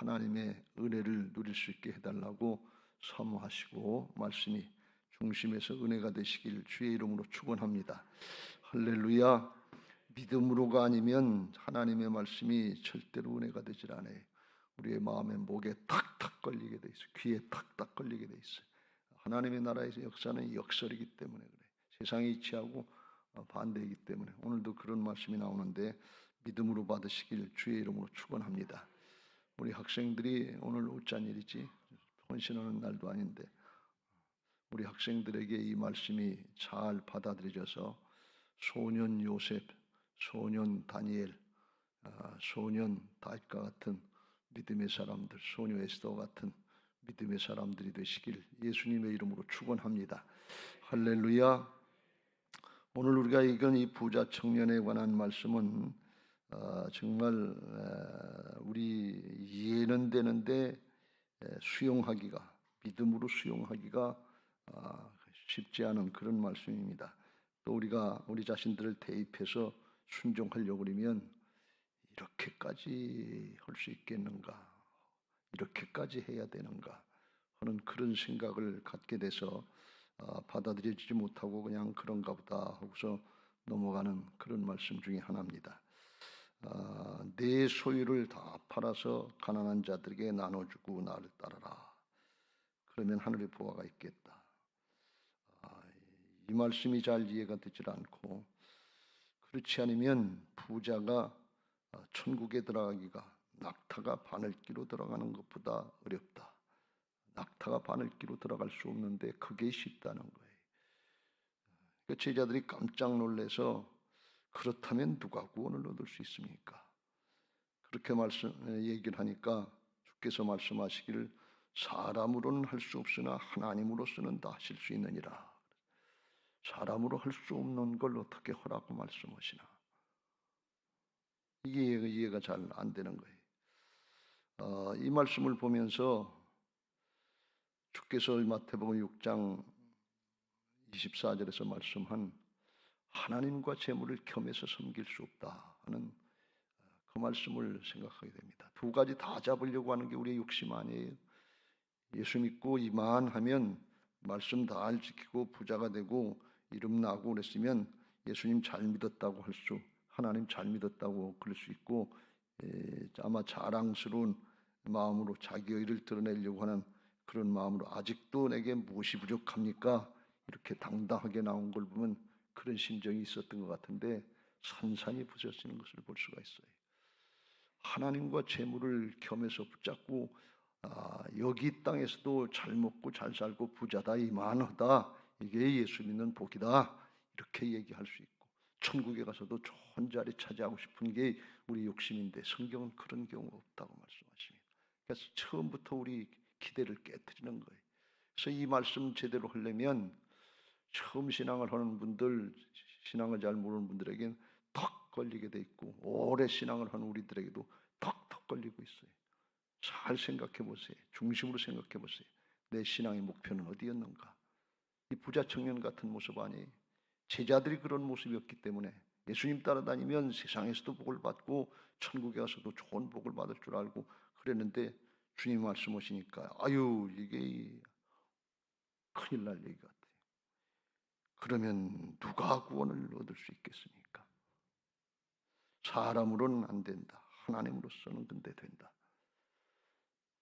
하나님의 은혜를 누릴 수 있게 해달라고 사모하시고 말씀이 중심에서 은혜가 되시길 주의 이름으로 축원합니다. 할렐루야. 믿음으로가 아니면 하나님의 말씀이 절대로 은혜가 되질 않아요. 우리의 마음에 목에 탁탁 걸리게 돼 있어요. 귀에 탁탁 걸리게 돼 있어요. 하나님의 나라에서 역사는 역설이기 때문에 그래. 세상이 이치하고 반대이기 때문에 오늘도 그런 말씀이 나오는데 믿음으로 받으시길 주의 이름으로 축원합니다. 우리 학생들이 오늘 어쩐일이지? 헌신하는 날도 아닌데 우리 학생들에게 이 말씀이 잘 받아들여져서 소년 요셉, 소년 다니엘, 소년 다윗과 같은 믿음의 사람들, 소녀 에스더 같은 믿음의 사람들이 되시길 예수님의 이름으로 축원합니다. 할렐루야. 오늘 우리가 읽은 이 부자 청년에 관한 말씀은 정말 우리 이해는 되는데 수용하기가, 믿음으로 수용하기가 쉽지 않은 그런 말씀입니다. 또 우리가 우리 자신들을 대입해서 순종하려고 그러면 이렇게까지 할 수 있겠는가, 이렇게까지 해야 되는가 하는 그런 생각을 갖게 돼서 받아들여지지 못하고 그냥 그런가 보다 하고서 넘어가는 그런 말씀 중에 하나입니다. 내 소유를 다 팔아서 가난한 자들에게 나눠주고 나를 따르라. 그러면 하늘의 보화가 있겠다. 이 말씀이 잘 이해가 되질 않고 그렇지 않으면 부자가 천국에 들어가기가 낙타가 바늘기로 들어가는 것보다 어렵다. 낙타가 바늘기로 들어갈 수 없는데 그게 쉽다는 거예요. 그러니까 제자들이 깜짝 놀라서 그렇다면 누가 구원을 얻을 수 있습니까? 그렇게 얘기를 하니까 주께서 말씀하시기를 사람으로는 할 수 없으나 하나님으로서는 다 하실 수 있느니라. 사람으로 할 수 없는 걸 어떻게 하라고 말씀하시나? 이게 이해가 잘 안 되는 거예요. 이 말씀을 보면서 주께서 마태복음 6장 24절에서 말씀한 하나님과 재물을 겸해서 섬길 수 없다 하는 그 말씀을 생각하게 됩니다. 두 가지 다 잡으려고 하는 게 우리의 욕심 아니에요. 예수 믿고 이만하면 말씀 다 지키고 부자가 되고 이름 나고 그랬으면 예수님 잘 믿었다고 할 수, 하나님 잘 믿었다고 그럴 수 있고 아마 자랑스러운 마음으로 자기 의를 드러내려고 하는 그런 마음으로 아직도 내게 무엇이 부족합니까? 이렇게 당당하게 나온 걸 보면 그런 심정이 있었던 것 같은데 산산이 부서지는 것을 볼 수가 있어요. 하나님과 재물을 겸해서 붙잡고 여기 땅에서도 잘 먹고 잘 살고 부자다, 이만하다, 이게 예수 믿는 복이다 이렇게 얘기할 수 있고 천국에 가서도 좋은 자리 차지하고 싶은 게 우리 욕심인데 성경은 그런 경우가 없다고 말씀하십니다. 그래서 처음부터 우리 기대를 깨트리는 거예요. 그래서 이 말씀 제대로 하려면 처음 신앙을 하는 분들, 신앙을 잘 모르는 분들에게는 턱 걸리게 돼 있고 오래 신앙을 하는 우리들에게도 턱턱 걸리고 있어요. 잘 생각해 보세요. 중심으로 생각해 보세요. 내 신앙의 목표는 어디였는가? 이 부자 청년 같은 모습 아니에요. 제자들이 그런 모습이었기 때문에 예수님 따라다니면 세상에서도 복을 받고 천국에 가서도 좋은 복을 받을 줄 알고 그랬는데 주님 말씀하시니까 아유 이게 큰일 날 얘기 같아요. 그러면 누가 구원을 얻을 수 있겠습니까? 사람으로는 안 된다. 하나님으로서는 근데 된다.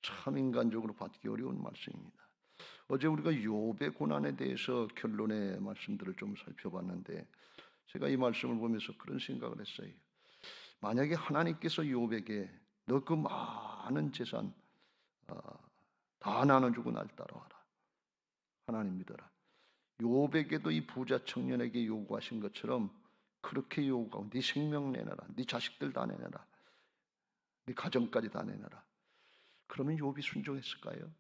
참 인간적으로 받기 어려운 말씀입니다. 어제 우리가 욥의 고난에 대해서 결론의 말씀들을 좀 살펴봤는데 제가 이 말씀을 보면서 그런 생각을 했어요. 만약에 하나님께서 욥에게 너 그 많은 재산 다 나눠주고 날 따라와라. 하나님 믿어라. 욥에게도 이 부자 청년에게 요구하신 것처럼 그렇게 요구하고 네 생명 내놔라. 네 자식들 다 내놔라. 네 가정까지 다 내놔라. 그러면 욥이 순종했을까요?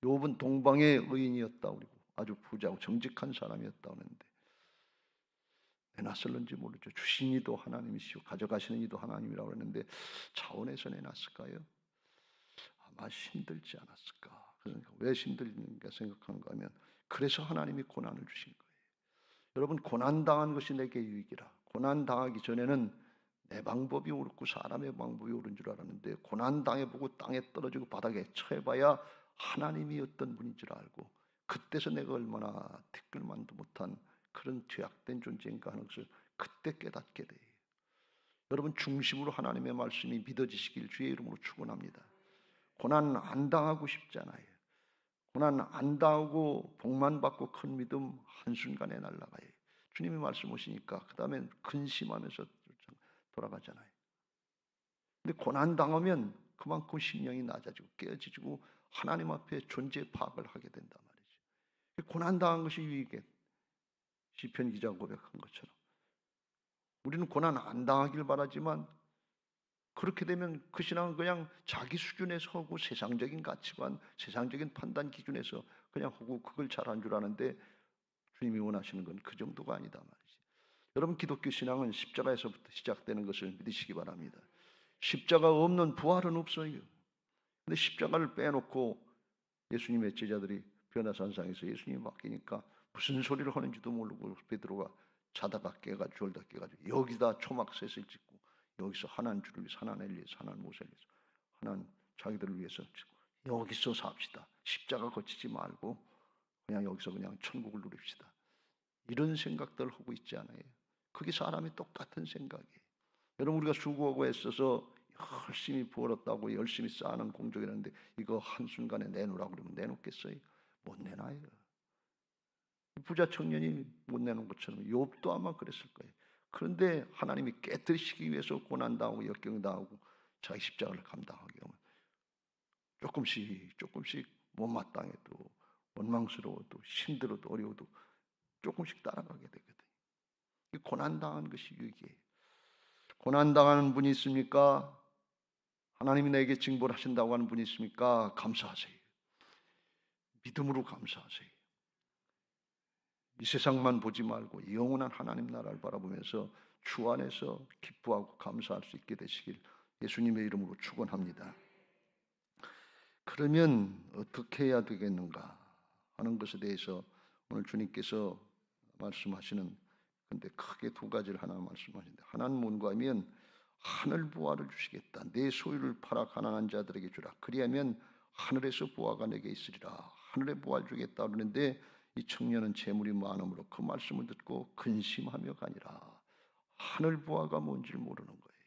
욥은 동방의 의인이었다 그리고 아주 부자고 정직한 사람이었다 하는데 내놨을는지 모르죠. 주신 이도 하나님이시오 가져가시는 이도 하나님이라고 했는데 차원에서 내놨을까요? 아마 힘들지 않았을까. 그러니까 왜 힘들는가 생각하는가 하면 그래서 하나님이 고난을 주신 거예요. 여러분 고난당한 것이 내게 유익이라. 고난당하기 전에는 내 방법이 옳고 사람의 방법이 옳은 줄 알았는데 고난 당해보고 땅에 떨어지고 바닥에 처해봐야 하나님이 어떤 분인 줄 알고 그때서 내가 얼마나 티끌만도 못한 그런 죄악된 존재인가 하는 것을 그때 깨닫게 돼요. 여러분 중심으로 하나님의 말씀이 믿어지시길 주의 이름으로 축원합니다. 고난 안 당하고 싶잖아요. 고난 안 당하고 복만 받고 큰 믿음 한순간에 날아가요. 주님이 말씀 오시니까 그 다음엔 근심하면서 돌아가잖아요. 근데 고난 당하면 그만큼 심령이 낮아지고 깨어지고 하나님 앞에 존재 파악을 하게 된단 말이죠. 고난 당한 것이 유익해. 시편 기자가 고백한 것처럼 우리는 고난 안 당하길 바라지만 그렇게 되면 그 신앙은 그냥 자기 수준에서 하고 세상적인 가치관, 세상적인 판단 기준에서 그냥 하고 그걸 잘한 줄 아는데 주님이 원하시는 건 그 정도가 아니다 말이지. 여러분 기독교 신앙은 십자가에서부터 시작되는 것을 믿으시기 바랍니다. 십자가 없는 부활은 없어요. 근데 십자가를 빼놓고 예수님의 제자들이 변화산상에서 예수님이 바뀌니까 무슨 소리를 하는지도 모르고 베드로가 자다가 깨가지고 졸다 깨가지고 여기다 초막셋을 짓고 여기서 하나님 주를 위해서 하나님을 위해서 하나님 모세를 위해서 하나님 자기들을 위해서 여기서 삽시다. 십자가 거치지 말고 그냥 여기서 그냥 천국을 누립시다. 이런 생각들을 하고 있지 않아요. 그게 사람이 똑같은 생각이에요. 여러분 우리가 수고하고 애써서 열심히 벌었다고 열심히 쌓는 공적이라는데 이거 한순간에 내놓으라고 그러면 내놓겠어요? 못 내놔요. 부자 청년이 못 내놓은 것처럼 욥도 아마 그랬을 거예요. 그런데 하나님이 깨뜨리시기 위해서 고난당하고 역경당하고 자기 십자가를 감당하게 하면 조금씩 못마땅해도 원망스러워도 힘들어도 어려워도 조금씩 따라가게 되거든요. 고난당한 것이 유익이에요. 고난당하는 분이 있습니까? 하나님이 내게 징벌 하신다고 하는 분이 있습니까? 감사하세요. 믿음으로 감사하세요. 이 세상만 보지 말고 영원한 하나님 나라를 바라보면서 주 안에서 기뻐하고 감사할 수 있게 되시길 예수님의 이름으로 축원합니다. 그러면 어떻게 해야 되겠는가 하는 것에 대해서 오늘 주님께서 말씀하시는 근데 크게 두 가지를 하나 말씀하시는데 하나는 뭔가 하면 하늘 부활을 주시겠다. 내 소유를 팔아 가난한 자들에게 주라. 그리하면 하늘에서 부활가 내게 있으리라. 하늘에 부활 주겠다 그러는데 이 청년은 재물이 많음으로 그 말씀을 듣고 근심하며 가니라. 하늘 부활가 뭔지를 모르는 거예요.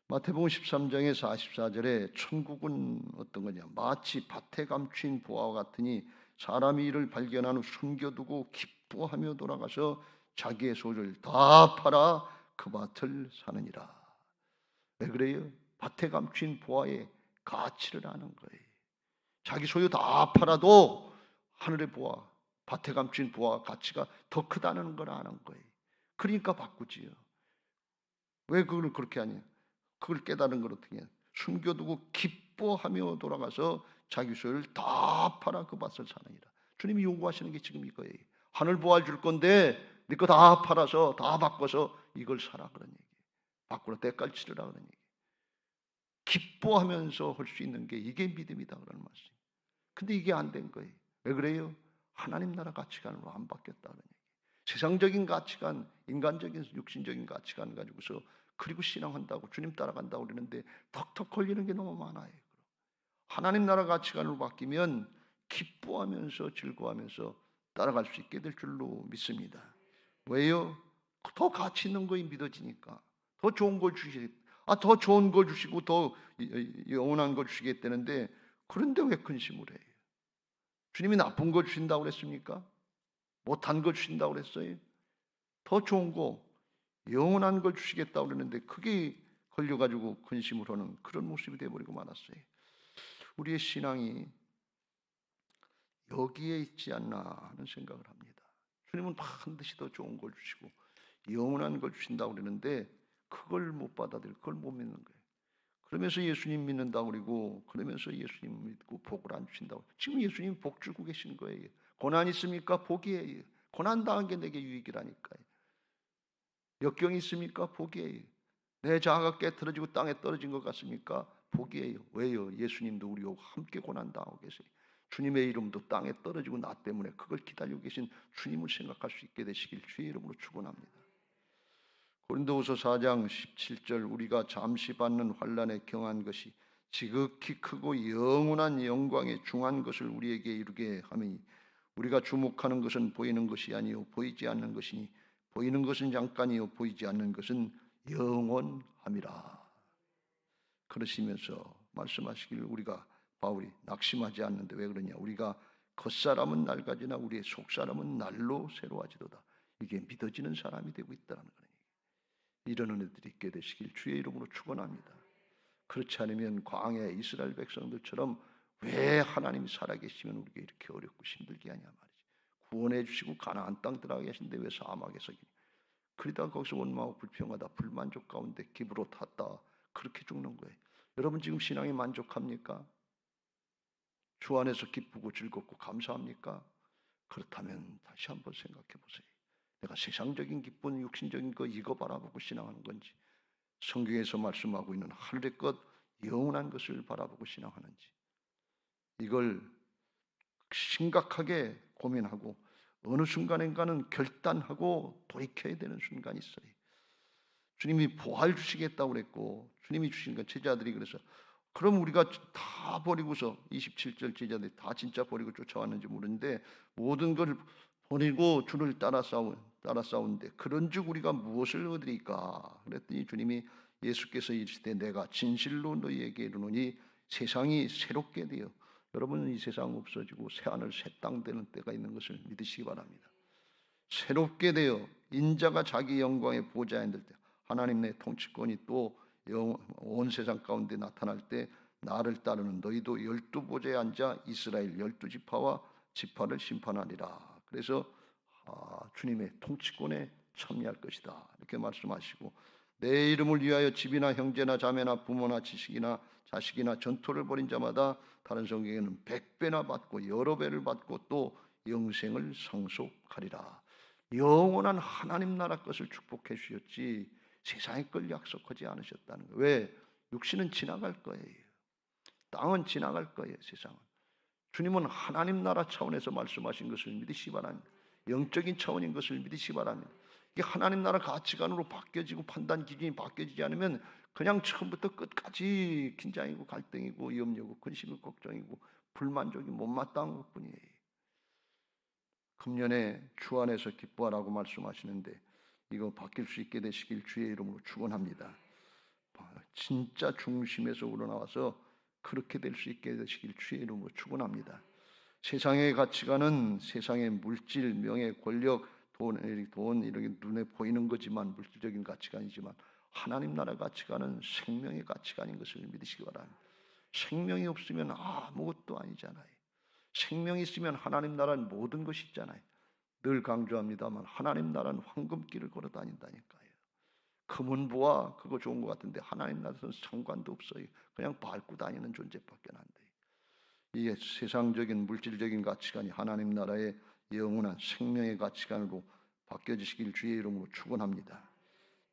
마태복음 13장의 44절에 천국은 어떤 거냐? 마치 밭에 감춘 보화와 같으니 사람이 이를 발견한 후 숨겨두고 기뻐하며 돌아가서 자기의 소유를 다 팔아 그 밭을 사느니라. 왜 그래요? 밭에 감춘 보화의 가치를 아는 거예요. 자기 소유 다 팔아도 하늘의 보화, 밭에 감춘 보화 가치가 더 크다는 걸 아는 거예요. 그러니까 바꾸지요. 왜 그걸 그렇게 하냐? 그걸 깨달은 걸 어떻게 해? 숨겨두고 기뻐하며 돌아가서 자기 소유를 다 팔아 그 밭을 사느니라. 주님이 요구하시는 게 지금 이거예요. 하늘 보활 줄 건데 네 거 다 팔아서 다 바꿔서 이걸 사라 그런 얘기예요. 바꾸라 때깔 치르라 그런 얘기예요. 기뻐하면서 할 수 있는 게 이게 믿음이다 그런 말씀이에요. 근데 이게 안 된 거예요. 왜 그래요? 하나님 나라 가치관으로 안 바뀌었다 그런 얘기예요. 세상적인 가치관, 인간적인 육신적인 가치관 가지고서 그리고 신앙한다고 주님 따라간다고 그러는데 턱턱 걸리는 게 너무 많아요. 하나님 나라 가치관으로 바뀌면 기뻐하면서 즐거워하면서 따라갈 수 있게 될 줄로 믿습니다. 왜요? 더 가치 있는 거에 믿어지니까 더 좋은 걸 더 좋은 걸 주시고 더 영원한 걸 주시겠다는데 그런데 왜 근심을 해요? 주님이 나쁜 걸 주신다고 그랬습니까? 못한 걸 주신다고 그랬어요? 더 좋은 거 영원한 걸 주시겠다고 그러는데 그게 걸려가지고 근심을 하는 그런 모습이 되어버리고 말았어요. 우리의 신앙이 여기에 있지 않나 하는 생각을 합니다. 주님은 반드시 더 좋은 걸 주시고 영원한 걸 주신다고 그러는데 그걸 못 받아들이고 그걸 못 믿는 거예요. 그러면서 예수님 믿는다고 그러고 그러면서 예수님 믿고 복을 안 주신다고. 지금 예수님 복 주고 계신 거예요. 고난 있습니까? 복이에요. 고난 당한 게 내게 유익이라니까요. 역경이 있습니까? 복이에요. 내 자아가 깨트려지고 땅에 떨어진 것 같습니까? 복이에요. 왜요? 예수님도 우리와 함께 고난 당하고 계세요. 주님의 이름도 땅에 떨어지고 나 때문에 그걸 기다리고 계신 주님을 생각할 수 있게 되시길 주의 이름으로 축원합니다. 고린도후서 4장 17절 우리가 잠시 받는 환난에 경한 것이 지극히 크고 영원한 영광에 중한 것을 우리에게 이루게 하매니 우리가 주목하는 것은 보이는 것이 아니요 보이지 않는 것이니 보이는 것은 잠깐이요 보이지 않는 것은 영원함이라. 그러시면서 말씀하시길 우리가 바울이 낙심하지 않는데 왜 그러냐? 우리가 겉사람은 낡아지나 우리의 속사람은 날로 새로워지도다. 이게 믿어지는 사람이 되고 있다는 거예요. 이런 은혜들이 있게 되시길 주의 이름으로 축원합니다. 그렇지 않으면 광야 이스라엘 백성들처럼 왜 하나님이 살아계시면 우리가 이렇게 어렵고 힘들게 하냐 말이지. 구원해 주시고 가나안 땅 들어가게 하신데 왜 사막에서 그러다가 거기서 원망하고 불평하다 불만족 가운데 기브로 탔다 그렇게 죽는 거예요. 여러분 지금 신앙이 만족합니까? 주 안에서 기쁘고 즐겁고 감사합니까? 그렇다면 다시 한번 생각해 보세요. 내가 세상적인 기쁨, 육신적인 거 이거 바라보고 신앙하는 건지 성경에서 말씀하고 있는 하늘의 것, 영원한 것을 바라보고 신앙하는지 이걸 심각하게 고민하고 어느 순간인가는 결단하고 돌이켜야 되는 순간이 있어요. 주님이 부활 주시겠다고 그랬고 주님이 주신 건 제자들이 그래서 그럼 우리가 다 버리고서 27절 제자들이 다 진짜 버리고 쫓아왔는지 모르는데 모든 걸 버리고 주를 따라 싸우는데 그런즉 우리가 무엇을 얻으리까? 그랬더니 주님이 예수께서 이르시되 내가 진실로 너희에게 이르노니 세상이 새롭게 되어 여러분은 이 세상 없어지고 새하늘 새 땅 되는 때가 있는 것을 믿으시기 바랍니다. 새롭게 되어 인자가 자기 영광의 보좌에 앉을 때 하나님 내 통치권이 또 온 세상 가운데 나타날 때 나를 따르는 너희도 12보좌에 앉아 이스라엘 12지파와 지파를 심판하리라. 그래서 주님의 통치권에 참여할 것이다 이렇게 말씀하시고 내 이름을 위하여 집이나 형제나 자매나 부모나 지식이나 자식이나 전토를 벌인 자마다 다른 성경에는 100배나 받고 여러 배를 받고 또 영생을 상속하리라. 영원한 하나님 나라 것을 축복해 주셨지 세상의 걸 약속하지 않으셨다는 거예요. 왜? 육신은 지나갈 거예요. 땅은 지나갈 거예요. 세상은. 주님은 하나님 나라 차원에서 말씀하신 것을 믿으시기 바랍니다. 영적인 차원인 것을 믿으시기 바랍니다. 이게 하나님 나라 가치관으로 바뀌어지고 판단 기준이 바뀌어지지 않으면 그냥 처음부터 끝까지 긴장이고 갈등이고 염려고 근심이고 걱정이고 불만족이 못마땅한 것뿐이에요. 금년에 주 안에서 기뻐하라고 말씀하시는데 이거 바뀔 수 있게 되시길 주의 이름으로 축원합니다. 진짜 중심에서 우러나와서 그렇게 될 수 있게 되시길 주의 이름으로 축원합니다. 세상의 가치관은 세상의 물질, 명예, 권력, 돈 이런 게 눈에 보이는 거지만 물질적인 가치관이지만 하나님 나라 가치관은 생명의 가치관인 것을 믿으시기 바랍니다. 생명이 없으면 아무것도 아니잖아요. 생명이 있으면 하나님 나라는 모든 것이 있잖아요. 늘 강조합니다만 하나님 나라는 황금길을 걸어 다닌다니까요. 금은 보아 그거 좋은 것 같은데 하나님 나라는 상관도 없어요. 그냥 밟고 다니는 존재밖에 안 돼요. 이게 세상적인 물질적인 가치관이 하나님 나라의 영원한 생명의 가치관으로 바뀌어지시길 주의 이름으로 축원합니다.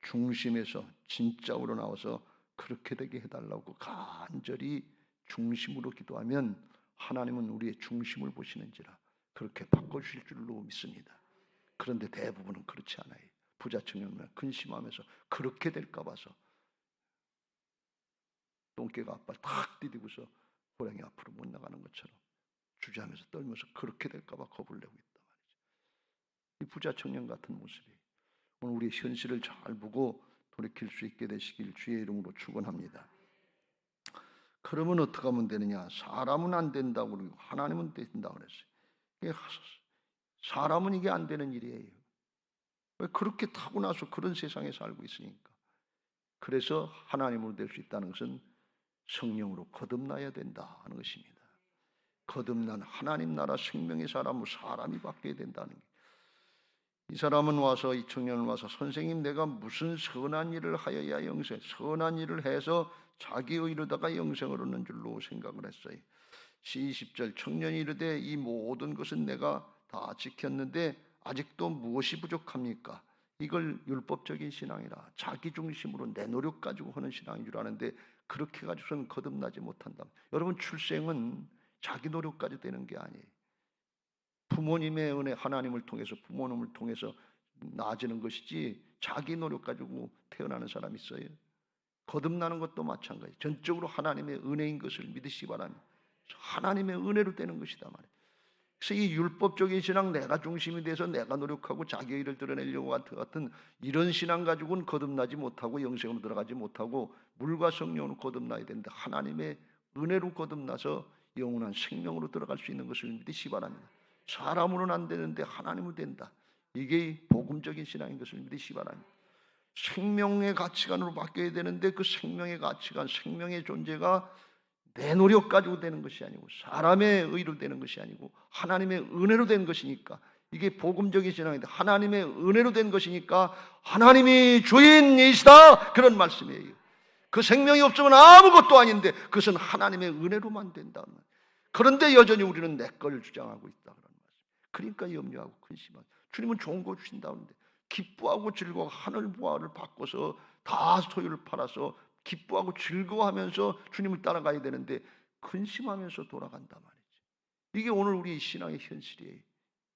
중심에서 진짜 우러나와서 그렇게 되게 해달라고 간절히 중심으로 기도하면 하나님은 우리의 중심을 보시는지라 그렇게 바꿔주실 줄로 믿습니다. 그런데 대부분은 그렇지 않아요. 부자 청년은 근심하면서 그렇게 될까 봐서 똥개가 앞발 탁 디디고서 호랑이 앞으로 못 나가는 것처럼 주저하면서 떨면서 그렇게 될까 봐 겁을 내고 있단 말이죠. 이 부자 청년 같은 모습이 오늘 우리의 현실을 잘 보고 돌이킬 수 있게 되시길 주의 이름으로 축원합니다. 그러면 어떻게 하면 되느냐? 사람은 안 된다고 그러고 하나님은 된다고 그랬어요. 사람은 이게 안 되는 일이에요. 왜 그렇게 타고나서 그런 세상에 살고 있으니까. 그래서 하나님으로 될 수 있다는 것은 성령으로 거듭나야 된다 하는 것입니다. 거듭난 하나님 나라 생명의 사람으로 사람이 바뀌어야 된다는 게. 이 사람은 와서 이 청년은 와서 선생님 내가 무슨 선한 일을 하여야 영생 선한 일을 해서 자기 의로다가 영생을 얻는 줄로 생각을 했어요. 20절 청년이 이르되 이 모든 것은 내가 다 지켰는데 아직도 무엇이 부족합니까? 이걸 율법적인 신앙이라 자기 중심으로 내 노력 가지고 하는 신앙인 줄 아는데 그렇게 가지고서는 거듭나지 못한다. 여러분 출생은 자기 노력까지 되는 게 아니에요. 부모님의 은혜 하나님을 통해서 부모님을 통해서 나아지는 것이지 자기 노력 가지고 태어나는 사람이 있어요. 거듭나는 것도 마찬가지. 전적으로 하나님의 은혜인 것을 믿으시기 바랍니다. 하나님의 은혜로 되는 것이다 말이에요. 그래서 이 율법적인 신앙, 내가 중심이 돼서 내가 노력하고 자기 의를 드러내려고 같은 이런 신앙 가지고는 거듭나지 못하고 영생으로 들어가지 못하고 물과 성령으로 거듭나야 되는데, 하나님의 은혜로 거듭나서 영원한 생명으로 들어갈 수 있는 것을 믿으시기 바랍니다. 사람으로는 안 되는데 하나님으로 된다. 이게 복음적인 신앙인 것을 믿으시기 바랍니다. 생명의 가치관으로 바뀌어야 되는데, 그 생명의 가치관, 생명의 존재가 내 노력 가지고 되는 것이 아니고 사람의 의로 되는 것이 아니고 하나님의 은혜로 된 것이니까, 이게 복음적인 신앙인데 하나님의 은혜로 된 것이니까 하나님이 주인이시다, 그런 말씀이에요. 그 생명이 없으면 아무것도 아닌데 그것은 하나님의 은혜로만 된다. 그런데 여전히 우리는 내 걸 주장하고 있다, 그런 말씀. 그러니까 염려하고 근심하고. 주님은 좋은 거 주신다는데 기뻐하고 즐거워 하늘 부하를 바꿔서 다 소유를 팔아서 기뻐하고 즐거워하면서 주님을 따라가야 되는데 근심하면서 돌아간단 말이지. 이게 오늘 우리 신앙의 현실이에요.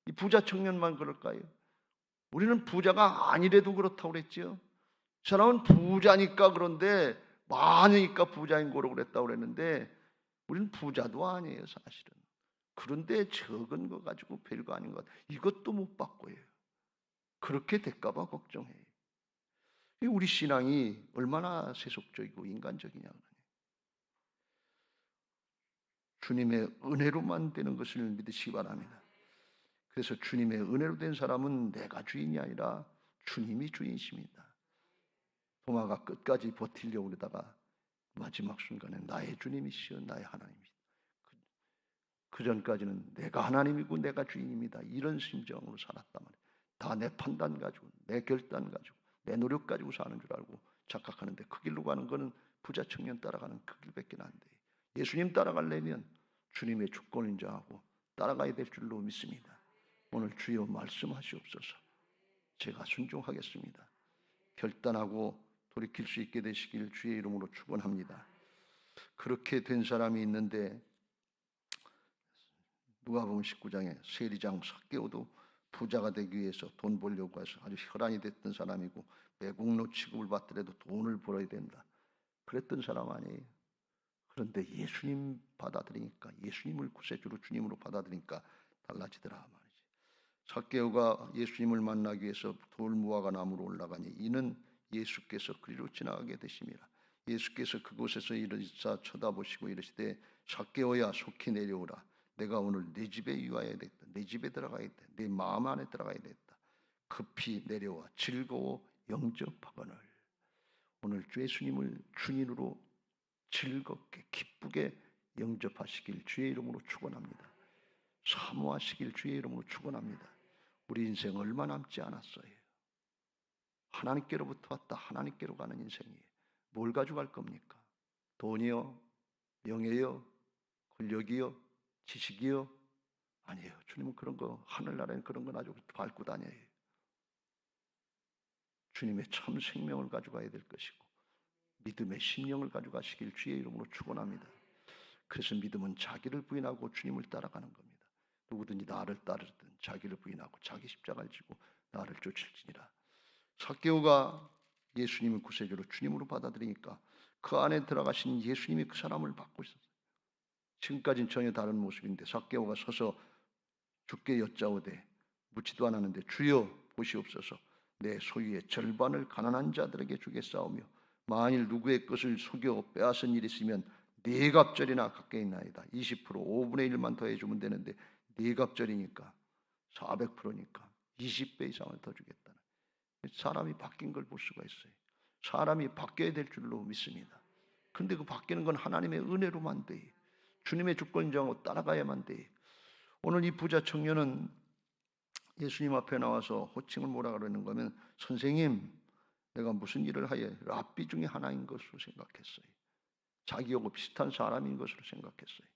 이 부자 청년만 그럴까요? 우리는 부자가 아니래도 그렇다고 그랬죠. 사람은 부자니까 그런데 많으니까 부자인 거로 그랬다고 그랬는데, 우리는 부자도 아니에요 사실은. 그런데 적은 거 가지고 별거 아닌 것 같아요. 이것도 못 바꿔요. 그렇게 될까 봐 걱정해요. 우리 신앙이 얼마나 세속적이고 인간적이냐. 주님의 은혜로만 되는 것을 믿으시기 바랍니다. 그래서 주님의 은혜로 된 사람은 내가 주인이 아니라 주님이 주인이십니다. 도마가 끝까지 버티려고 그러다가 마지막 순간에 나의 주님이시여 나의 하나님이시다. 그 전까지는 내가 하나님이고 내가 주인입니다, 이런 심정으로 살았단 말이에요. 다 내 판단 가지고 내 결단 가지고 내 노력 가지고 사는 줄 알고 착각하는데, 그 길로 가는 것은 부자 청년 따라가는 그 길밖에 안 돼요. 예수님 따라가려면 주님의 주권을 인정하고 따라가야 될 줄로 믿습니다. 오늘 주여 말씀하시옵소서. 제가 순종하겠습니다. 결단하고 돌이킬 수 있게 되시길 주의 이름으로 축원합니다. 그렇게 된 사람이 있는데, 누가복음 19장에 세리장 삭개오도 부자가 되기 위해서 돈 벌려고 해서 아주 혈안이 됐던 사람이고, 매국노 취급을 받더라도 돈을 벌어야 된다 그랬던 사람 아니에요. 그런데 예수님 받아들이니까, 예수님을 구세주로 주님으로 받아들이니까 달라지더라 말이지. 삭개오가 예수님을 만나기 위해서 돌무화과 나무로 올라가니 이는 예수께서 그리로 지나가게 되심이라. 예수께서 그곳에서 이르사 쳐다보시고 이르시되 삭개오야 속히 내려오라. 내가 오늘 네 집에 유하여야 되겠다. 네 집에 들어가야 돼. 네 마음 안에 들어가야 되겠다. 급히 내려와 즐거워 영접하거늘. 오늘 주 예수님을 주인으로 즐겁게 기쁘게 영접하시길 주의 이름으로 축원합니다. 사모하시길 주의 이름으로 축원합니다. 우리 인생 얼마 남지 않았어요. 하나님께로부터 왔다 하나님께로 가는 인생이에요. 뭘 가져갈 겁니까? 돈이요? 명예요? 권력이요? 지식이요? 아니에요. 주님은 그런 거, 하늘나라에는 그런 건 아주 밟고 다녀요. 주님의 참 생명을 가져가야 될 것이고 믿음의 심령을 가져가시길 주의 이름으로 축원합니다. 그래서 믿음은 자기를 부인하고 주님을 따라가는 겁니다. 누구든지 나를 따르든 자기를 부인하고 자기 십자가를 지고 나를 쫓을지니라. 삭개오가 예수님을 구세주로 주님으로 받아들이니까 그 안에 들어가신 예수님이 그 사람을 받고 있었어요. 지금까지는 전혀 다른 모습인데 삭개오가 서서 주께 여짜오되, 묻지도 않았는데 주여 보시옵소서. 내 소유의 절반을 가난한 자들에게 주겠사오며 만일 누구의 것을 속여 빼앗은 일이 있으면 네 갑절이나 가까이 있나이다. 20% 5분의 1만 더해주면 되는데 네 갑절이니까 400%니까 20배 이상을 더 주겠다는, 사람이 바뀐 걸 볼 수가 있어요. 사람이 바뀌어야 될 줄로 믿습니다. 그런데 그 바뀌는 건 하나님의 은혜로만 돼. 주님의 주권 인정하고 따라가야만 돼. 오늘 이 부자 청년은 예수님 앞에 나와서 호칭을 뭐라 그러는 거면, 선생님 내가 무슨 일을 하여 랍비 중에 하나인 것으로 생각했어요. 자기하고 비슷한 사람인 것으로 생각했어요.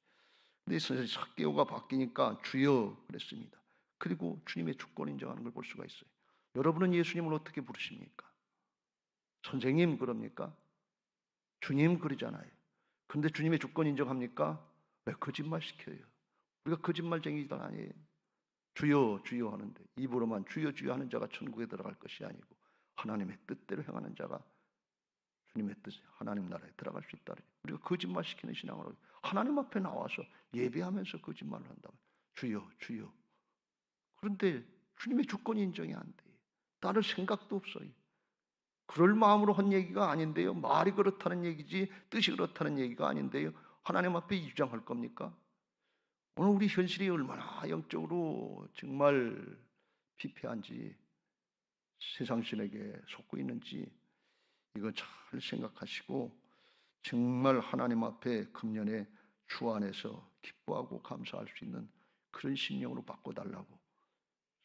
근데 삭개오가 바뀌니까 주여 그랬습니다. 그리고 주님의 주권 인정하는 걸 볼 수가 있어요. 여러분은 예수님을 어떻게 부르십니까? 선생님 그럽니까? 주님 그러잖아요. 그런데 주님의 주권 인정합니까? 왜 거짓말 시켜요? 우리가 거짓말쟁이들 아니에요. 주여 주여 하는데 입으로만 주여 주여 하는 자가 천국에 들어갈 것이 아니고 하나님의 뜻대로 행하는 자가 주님의 뜻, 하나님 나라에 들어갈 수 있다. 우리가 거짓말 시키는 신앙으로 하나님 앞에 나와서 예배하면서 거짓말을 한다면 주여 주여. 그런데 주님의 주권이 인정이 안 돼요. 따를 생각도 없어요. 그럴 마음으로 한 얘기가 아닌데요. 말이 그렇다는 얘기지 뜻이 그렇다는 얘기가 아닌데요. 하나님 앞에 주장할 겁니까? 오늘 우리 현실이 얼마나 영적으로 정말 피폐한지, 세상 신에게 속고 있는지 이거 잘 생각하시고 정말 하나님 앞에 금년에 주 안에서 기뻐하고 감사할 수 있는 그런 심령으로 바꿔달라고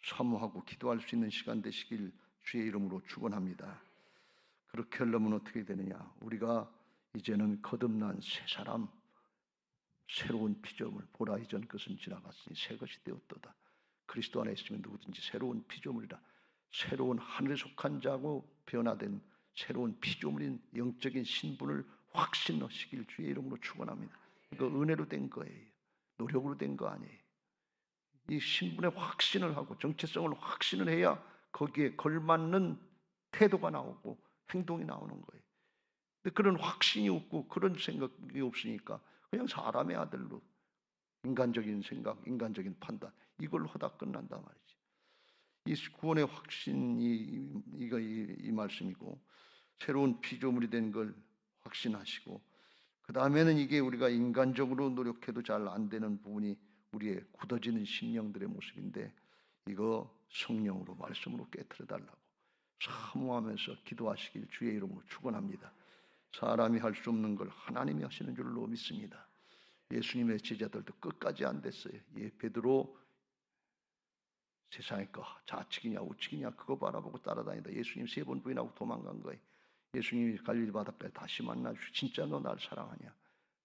사모하고 기도할 수 있는 시간 되시길 주의 이름으로 축원합니다. 그렇게 하려면 어떻게 되느냐? 우리가 이제는 거듭난 새 사람, 새로운 피조물, 보라 이전 것은 지나갔으니 새 것이 되었도다. 그리스도 안에 있으면 누구든지 새로운 피조물이라. 새로운 하늘에 속한 자고 변화된 새로운 피조물인 영적인 신분을 확신하시길 주의 이름으로 축원합니다. 이거 은혜로 된 거예요. 노력으로 된 거 아니에요. 이 신분의 확신을 하고 정체성을 확신을 해야 거기에 걸맞는 태도가 나오고 행동이 나오는 거예요. 근데 그런 확신이 없고 그런 생각이 없으니까 그냥 사람의 아들로 인간적인 생각, 인간적인 판단 이걸로 하다 끝난단 말이지. 이 구원의 확신이 이 말씀이고 새로운 피조물이 된 걸 확신하시고 그 다음에는 이게 우리가 인간적으로 노력해도 잘 안 되는 부분이 우리의 굳어지는 심령들의 모습인데 이거 성령으로 말씀으로 깨트려 달라고 사모하면서 기도하시길 주의 이름으로 축원합니다. 사람이 할 수 없는 걸 하나님이 하시는 줄로 믿습니다. 예수님의 제자들도 끝까지 안 됐어요. 베드로 세상의 거 좌측이냐 우측이냐 그거 바라보고 따라다니다 예수님 3번 부인하고 도망간 거예요. 예수님이 갈릴리 바닷가에 다시 만나주시고 진짜 너 날 사랑하냐?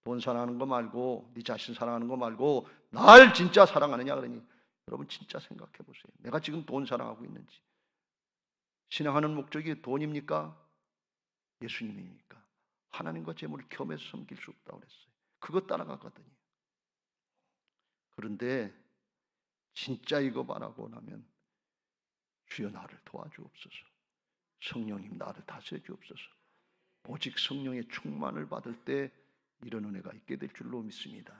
돈 사랑하는 거 말고 네 자신 사랑하는 거 말고 날 진짜 사랑하느냐 그러니 여러분 진짜 생각해 보세요. 내가 지금 돈 사랑하고 있는지 신앙하는 목적이 돈입니까? 예수님입니까? 하나님과 재물을 겸해서 섬길 수 없다고 그랬어요. 그거 따라가거든요. 그런데 진짜 이거 바라고 나면 주여 나를 도와주옵소서. 성령님 나를 다스려 주옵소서. 오직 성령의 충만을 받을 때 이런 은혜가 있게 될 줄로 믿습니다.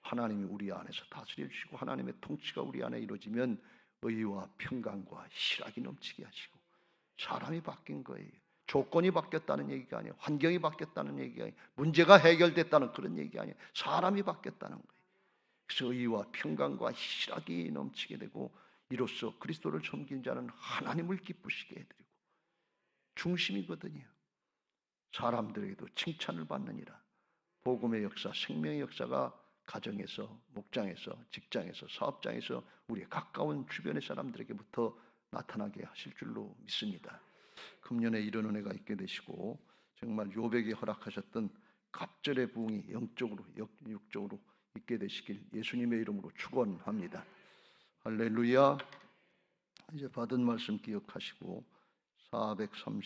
하나님이 우리 안에서 다스려 주시고 하나님의 통치가 우리 안에 이루어지면 의와 평강과 희락이 넘치게 하시고 사람이 바뀐 거예요. 조건이 바뀌었다는 얘기가 아니에요. 환경이 바뀌었다는 얘기가 아니에요. 문제가 해결됐다는 그런 얘기가 아니에요. 사람이 바뀌었다는 거예요. 그래서 의와 평강과 희락이 넘치게 되고 이로써 그리스도를 섬긴 자는 하나님을 기쁘시게 해드리고 중심이거든요. 사람들에게도 칭찬을 받느니라. 복음의 역사, 생명의 역사가 가정에서, 목장에서, 직장에서, 사업장에서 우리의 가까운 주변의 사람들에게부터 나타나게 하실 줄로 믿습니다. 금년에 이런 은혜가 있게 되시고 정말 요백이 허락하셨던 갑절의 부흥이 영적으로, 육적으로 있게 되시길 예수님의 이름으로 축원합니다. 할렐루야. 이제 받은 말씀 기억하시고 435